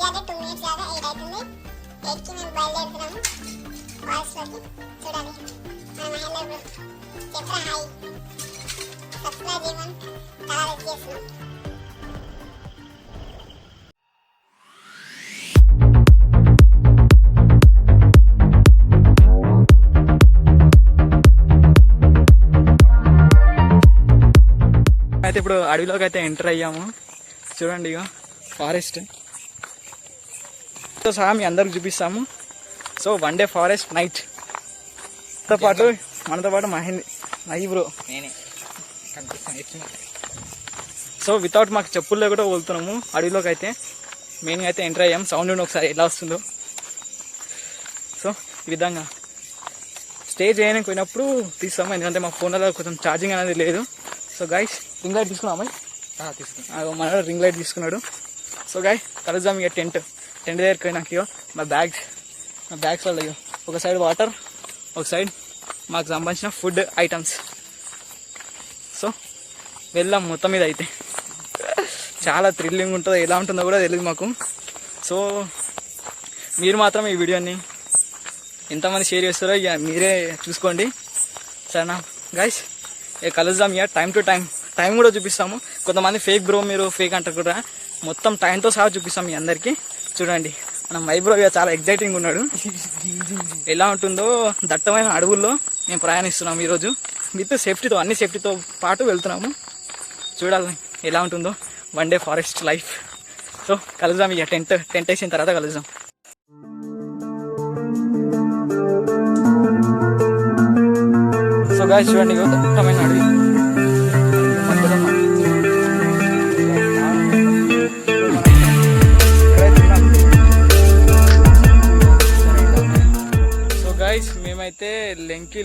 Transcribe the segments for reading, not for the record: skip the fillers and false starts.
Exact 2 minutes కాగా 8 అవుతుంది. 8కి మేము బయలుదేరుతున్నాము ఫారెస్ట్లోకి. చూడాలి మన మహేందర్ బ్రో చెప్పరా హాయ్ సబ్స్క్రైబ్ చేయమని చాలా చేస్తున్నాం. అయితే ఇప్పుడు అడవిలోకి అయితే ఎంటర్ అయ్యాము. చూడండి ఇక ఫారెస్ట్ తో సహా మీ అందరికి చూపిస్తాము. సో 1 day ఫారెస్ట్ నైట్తో పాటు మనతో పాటు మహి బ్రో నేనే. సో వితౌట్ మాకు చెప్పులు లేకుండా వెళ్తున్నాము అడవిలోకి. అయితే మెయిన్గా అయితే ఎంటర్ అయ్యాము. సౌండ్ ఉండి ఒకసారి ఎలా వస్తుందో. సో ఈ విధంగా స్టే చేయడానికి పోయినప్పుడు తీస్తాము, ఎందుకంటే మా ఫోన్లో కొంచెం ఛార్జింగ్ అనేది లేదు. సో గైస్ రింగ్ లైట్ తీసుకున్నామా? తీసుకున్నాం. మన రింగ్ లైట్ తీసుకున్నాడు. సో గైస్ కలుద్దాం ఇక టెంట్ దగ్గరికి పోయినాక మా బ్యాగ్స్ వల్ల ఒక సైడ్ వాటర్, ఒక సైడ్ మాకు సంబంధించిన ఫుడ్ ఐటమ్స్. సో వెళ్దాం. మొత్తం మీద అయితే చాలా థ్రిల్లింగ్ ఉంటుందో ఎలా ఉంటుందో కూడా తెలియదు మాకు. సో మీరు మాత్రం ఈ వీడియోని ఎంతమంది షేర్ చేస్తారో ఇక మీరే చూసుకోండి సరేనా గైస్. ఇక కలుద్దాం ఇక టైం టు టైం కూడా చూపిస్తాము. కొంతమంది ఫేక్ బ్రో మీరు ఫేక్ అంటారు కూడా, మొత్తం టైంతో సహా చూపిస్తాం మీ అందరికీ. చూడండి మన మై బ్రో ఇక చాలా ఎగ్జైటింగ్ ఉన్నాడు. ఎలా ఉంటుందో దట్టమైన అడవుల్లో మేము ప్రయాణిస్తున్నాము ఈరోజు విత్ సేఫ్టీతో, అన్ని సేఫ్టీతో పాటు వెళ్తున్నాము. చూడాలి ఎలా ఉంటుందో 1 day ఫారెస్ట్ లైఫ్. సో కలుద్దాం ఇక టెంట్ వేసిన తర్వాత కలుద్దాం. సో గాయ్స్ చూడండి ఇక దట్టమైన అడవి మధ్యలో మేమైతే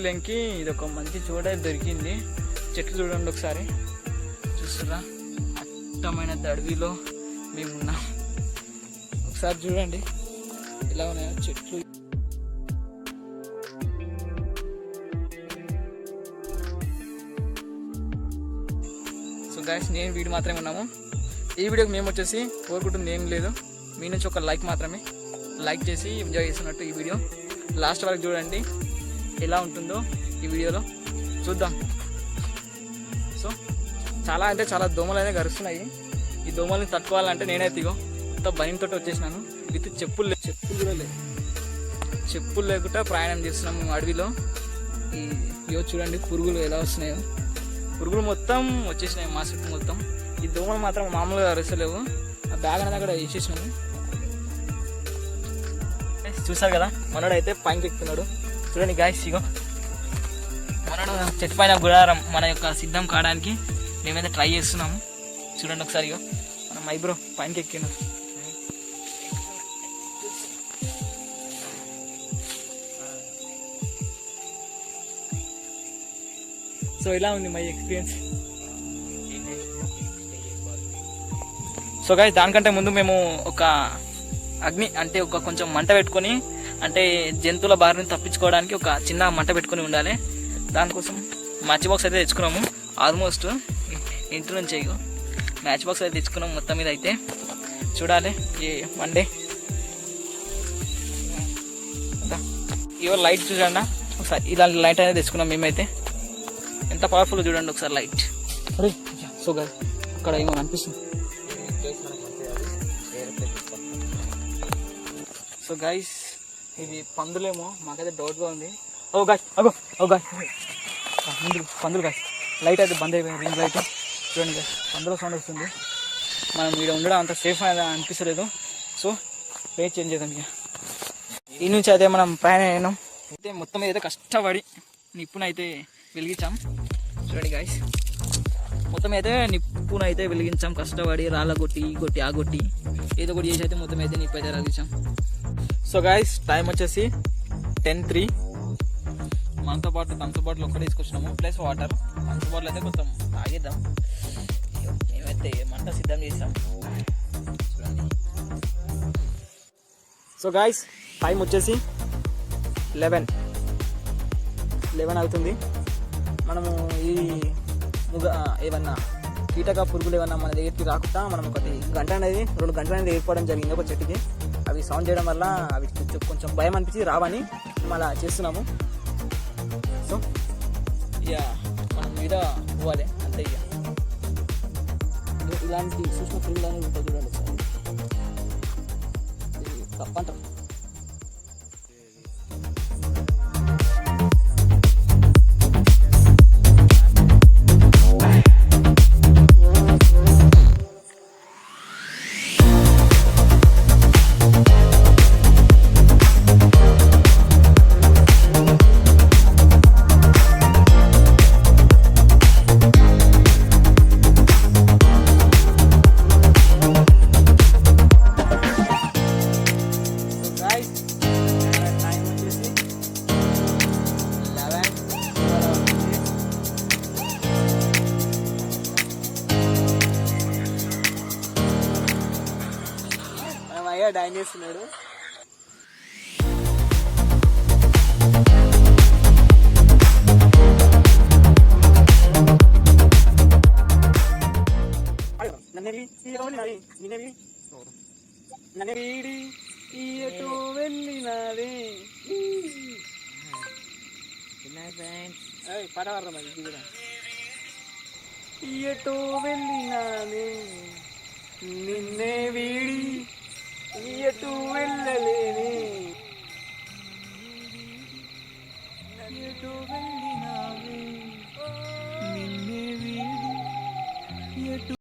లెంకి ఇది ఒక మంచి చోట దొరికింది. చెట్లు చూడండి ఒకసారి, చూస్తున్నా అట్టమైన అడవిలో మేమున్నాం. ఒకసారి చూడండి ఎలా ఉన్నాయో చెట్లు. సో గైస్ నేను వీడియో మాత్రమే ఉన్నాము. ఈ వీడియోకి మేము వచ్చేసి కోరుకుంటుంది ఏం లేదు, మీ నుంచి ఒక లైక్ మాత్రమే. లైక్ చేసి ఎంజాయ్ చేస్తున్నట్టు ఈ వీడియో లాస్ట్ వరకు చూడండి. ఎలా ఉంటుందో ఈ వీడియోలో చూద్దాం. సో చాలా దోమలు అనేవి గరుస్తున్నాయి. ఈ దోమల్ని తట్టుకోవాలంటే నేనైతే ఇగో ఇంత భయంతో వచ్చేసినాను. విత్ చెప్పులు కూడా లేదు, చెప్పులు లేకుండా ప్రయాణం చేస్తున్నాము అడవిలో. ఇవో చూడండి పురుగులు ఎలా వస్తున్నాయో. పురుగులు మొత్తం వచ్చేసినాయి మా చుట్టూ మొత్తం. ఈ దోమలు మాత్రం మామూలుగా అరసలేవు. ఆ బ్యాగ్ అనేది అక్కడ వేసేసినాము. చూసారు కదా మనోడు అయితే పైకి ఎక్కుతున్నాడు. చూడండి గాయస్ ఇగో మనోడు చెట్టు పైన గుడారం మన యొక్క సిద్ధం కావడానికి మేమైతే ట్రై చేస్తున్నాము. చూడండి ఒకసారి ఇగో మన మై బ్రో పైకి ఎక్కినాడు. సో ఎలా ఉంది మై ఎక్స్పీరియన్స్? సో గాయస్ దానికంటే ముందు మేము ఒక అగ్ని అంటే ఒక కొంచెం మంట పెట్టుకొని, అంటే జంతువుల బారిని తప్పించుకోవడానికి ఒక చిన్న మంట పెట్టుకొని ఉండాలి. దానికోసం మ్యాచ్ బాక్స్ అయితే తెచ్చుకున్నాము. ఆల్మోస్ట్ ఇంటి నుంచి మ్యాచ్ బాక్స్ అయితే తెచ్చుకున్నాము. మొత్తం మీద అయితే చూడాలి ఈ 1 day. ఇవో లైట్ చూడండి ఒకసారి, ఇలాంటి లైట్ అనేది తెచ్చుకున్నాం మేమైతే. ఎంత పవర్ఫుల్ చూడండి ఒకసారి లైట్. అరే సో గాయస్ అక్కడ ఏమో అనిపిస్తుంది. సో గైస్ ఇది పందులేమో, మాకైతే డౌట్గా ఉంది. ఓ గాయ్ పందులు గాయస్. లైట్ అయితే బంద్ అయిపోయింది, రింగ్ లైట్. చూడండి గాయస్ పందుల సౌండ్ వస్తుంది. మనం ఇక్కడ ఉండడం అంత సేఫ్ అనేది అనిపిస్తలేదు. సో ప్లేస్ చేంజ్ చేద్దాం ఇక. ఈ నుంచి అయితే మనం ప్రయాణం అయినాం. అయితే మొత్తం అయితే కష్టపడి నిప్పునైతే వెలిగించాం. చూడండి గాయస్ మొత్తం అయితే నిప్పునైతే వెలిగించాం కష్టపడి. రాళ్ళ కొట్టి ఆగొట్టి ఏదో ఒకటి చేసి అయితే మొత్తం అయితే నిప్పు అయితే వెలిగించాం. సో గైస్ టైం వచ్చేసి 10:03. మనతో పాటు థమ్స్ బాటిల్ ఒక్కటే తీసుకొచ్చినాము, ప్లస్ వాటర్. థమ్స్ బాటిల్ అయితే కొంచెం తాగేద్దాం. మేమైతే మంట సిద్ధం చేసాం. సో గైస్ టైం వచ్చేసి 11 అవుతుంది. మనము ఈ ఏమన్నా కీటక పురుగులు ఏమన్నా మన దగ్గరికి రాకుండా మనం ఒకటి గంట అనేది 2 గంటలు అనేది ఏర్పడడం జరిగింది ఒక చెట్టుకి. అవి సౌండ్ చేయడం వల్ల అవి కొంచెం భయం అనిపించి రావని మనం అలా చేస్తున్నాము. సో ఇక మనం మీద పోవాలి అంతే. ఇక ఇలాంటి సూక్ష్మ క్రిములు అనేది ఉంటుంది చూడండి ఒకసారి. తప్పంటారు. టైం వచ్చేసి 11. మనం అయ్యా డైన్ చేస్తున్నాడు. నన్ను వీడి ఎటు వెళ్ళినాదే పడవర్రా మరి ఇది కూడా. ఎటు వెళ్ళినాదే నిన్నే వీడి ఎటు వెళ్ళలేని ఎటు వెళ్ళినావే నిన్నే వీడి ఎటు.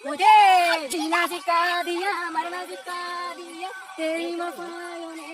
मुझे जीना सिखा दिया मरना सिखा दिया तेरी वफाओं ने